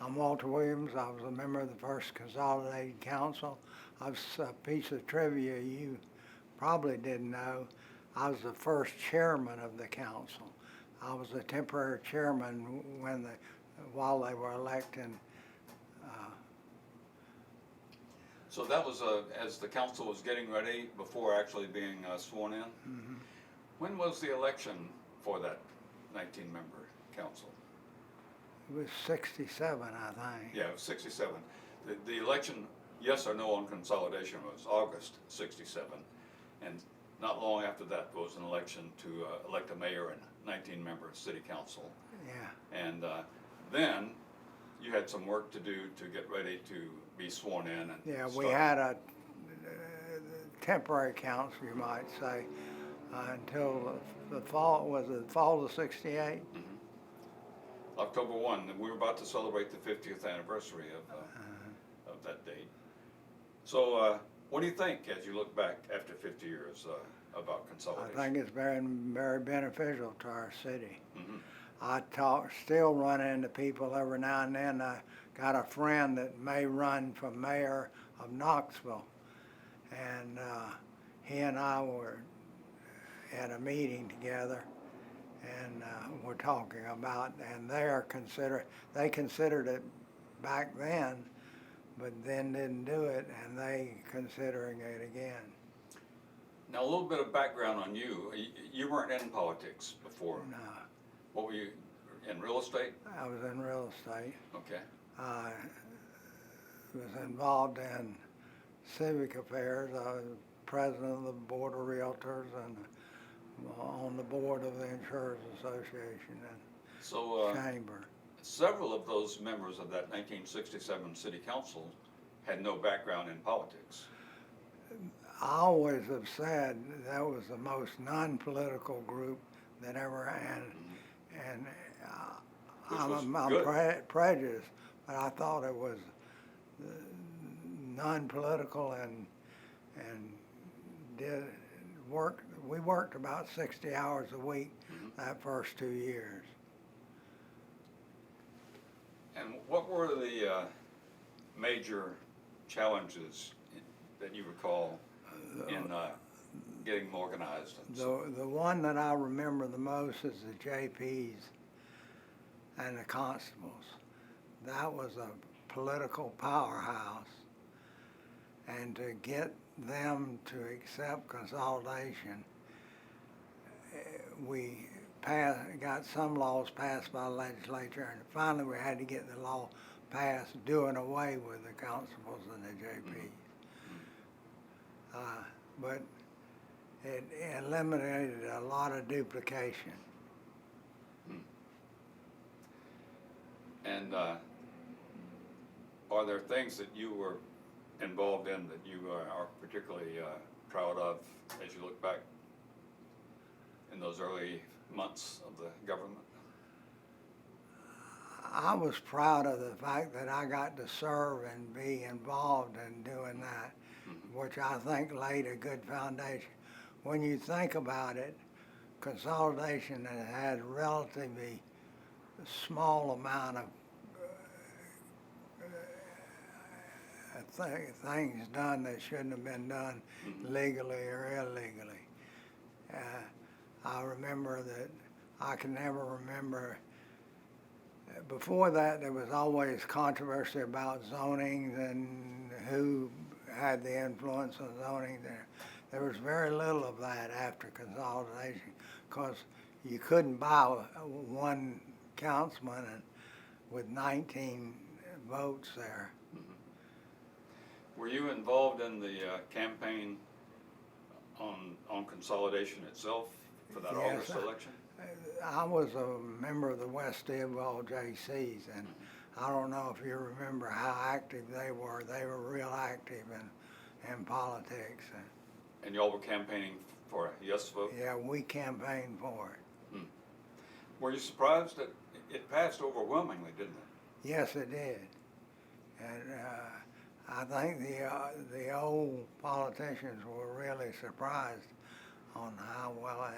I'm Walter Williams. I was a member of the first Consolidated Council. I was a piece of trivia you probably didn't know. I was the first chairman of the council. I was the temporary chairman while they were electing. So that was as the council was getting ready before actually being sworn in? Mm-hmm. When was the election for that 19-member council? It was 67, I think. Yeah, it was 67. The election, yes or no on consolidation, was August 67. And not long after that was an election to elect a mayor and 19-member city council. Yeah. And then you had some work to do to get ready to be sworn in. And Yeah, we start. had a temporary council, you might say, until the fall, was it the fall of 68? Mm-hmm. October 1, and we were about to celebrate the 50th anniversary of that date. So what do you think as you look back after 50 years about consolidation? I think it's very, very beneficial to our city. Mm-hmm. I still run into people every now and then. I got a friend that may run for mayor of Knoxville, and he and I were at a meeting together, and we're talking about, and they considered it back then, but then didn't do it, and they considering it again. Now a little bit of background on you. You weren't in politics before. No. What were you, in real estate? I was in real estate. Okay. I was involved in civic affairs. I was president of the board of realtors and on the board of the Insurance Association and So Chamber. several of those members of that 1967 city council had no background in politics. I always have said that was the most non-political group that ever had, and I'm prejudiced, but I thought it was non-political and did work. We worked about 60 hours a week that first 2 years. And what were the major challenges that you recall in getting them organized? The one that I remember the most is the JPs and the constables. That was a political powerhouse, and to get them to accept consolidation, we got some laws passed by the legislature, and finally we had to get the law passed doing away with the constables and the JPs. But it eliminated a lot of duplication. And are there things that you were involved in that you are particularly proud of as you look back in those early months of the government? I was proud of the fact that I got to serve and be involved in doing that, which I think laid a good foundation. When you think about it, consolidation has had relatively small amount of things done that shouldn't have been done legally or illegally. I remember that I can never remember. Before that, there was always controversy about zoning and who had the influence on zoning there. There was very little of that after consolidation because you couldn't buy one councilman with 19 votes there. Were you involved in the campaign on consolidation itself for that August election? I was a member of the West Deadwall JCs, and I don't know if you remember how active they were. They were real active in politics. And y'all were campaigning for a yes vote? Yeah, we campaigned for it. Were you surprised that it passed overwhelmingly, didn't it? Yes, it did. And I think the old politicians were really surprised on how well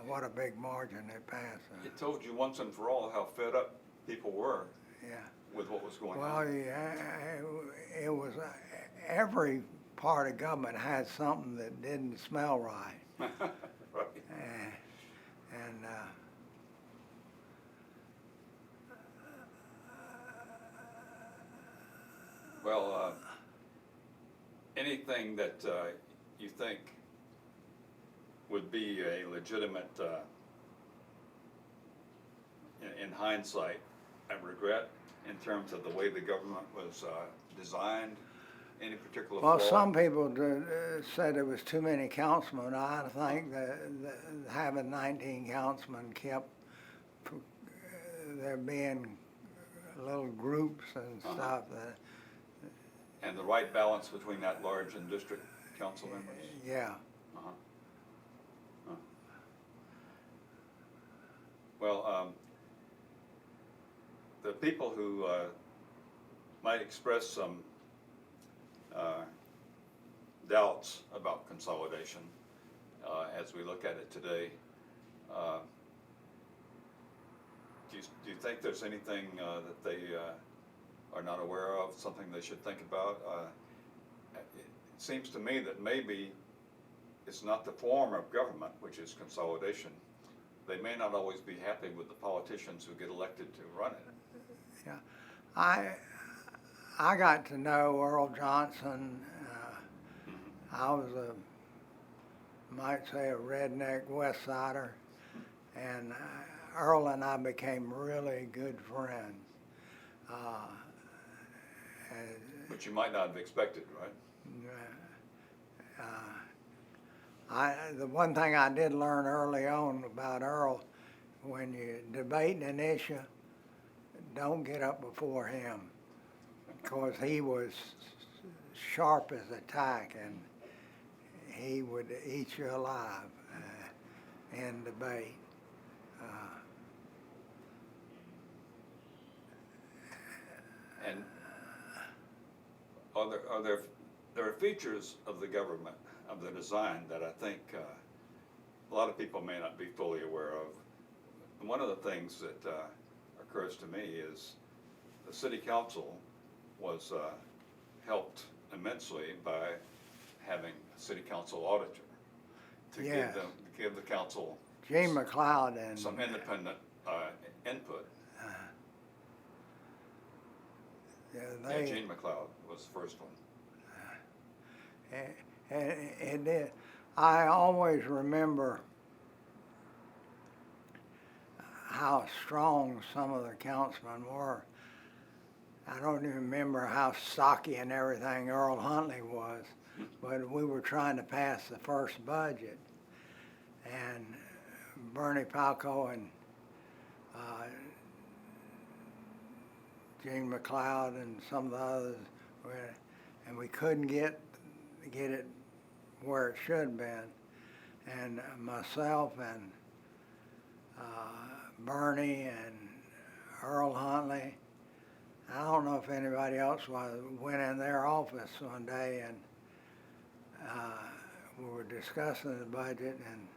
what a big margin it passed. It told you once and for all how fed up people were yeah. with what was going Well, on. yeah, it was, every part of government had something that didn't smell right. Right. And Well, anything that you think would be a legitimate, in hindsight, a regret in terms of the way the government was designed, any particular well, flaw? some people said there was too many councilmen. I think that having 19 councilmen kept there being little groups and stuff. And the right balance between that large and district council members? Yeah. Uh-huh. Huh. Well, the people who might express some doubts about consolidation as we look at it today, do you think there's anything that they are not aware of, something they should think about? It seems to me that maybe it's not the form of government, which is consolidation. They may not always be happy with the politicians who get elected to run it. Yeah, I got to know Earl Johnson. I was might say a redneck West Sider, and Earl and I became really good friends. But you might not have expected, right? The one thing I did learn early on about Earl, when you debate an issue, don't get up before him, because he was sharp as a tack, and he would eat you alive in debate. And there are features of the government, of the design, that I think a lot of people may not be fully aware of. And one of the things that occurs to me is the city council was helped immensely by having a city council auditor to Yes. give the council Gene McLeod and some independent input. yeah, Gene McLeod was the first one. it did. I always remember how strong some of the councilmen were. I don't even remember how stocky and everything Earl Huntley was, but we were trying to pass the first budget, and Bernie Palco and Gene McLeod and some of the others, and we couldn't get it where it should have been. And myself and Bernie and Earl Huntley, I don't know if anybody else went in their office one day, and we were discussing the budget, and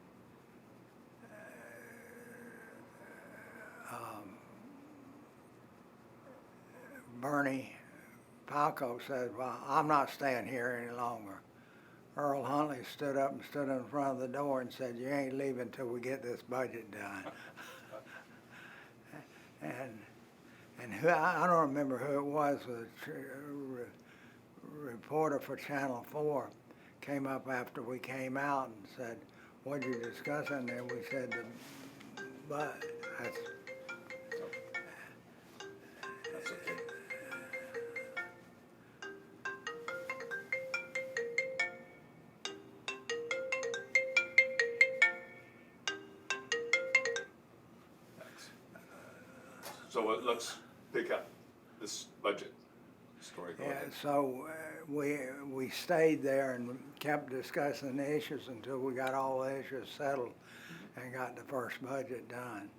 Bernie Palco said, "Well, I'm not staying here any longer." Earl Huntley stood up and stood in front of the door and said, "You ain't leaving until we get this budget done." And who, I don't remember who it was, a reporter for Channel 4 came up after we came out and said, "What'd you discuss?" And then we said, "But that's okay. Thanks. So let's pick up this budget story. Go Yeah, ahead. so we stayed there and kept discussing the issues until we got all the issues settled and got the first budget done.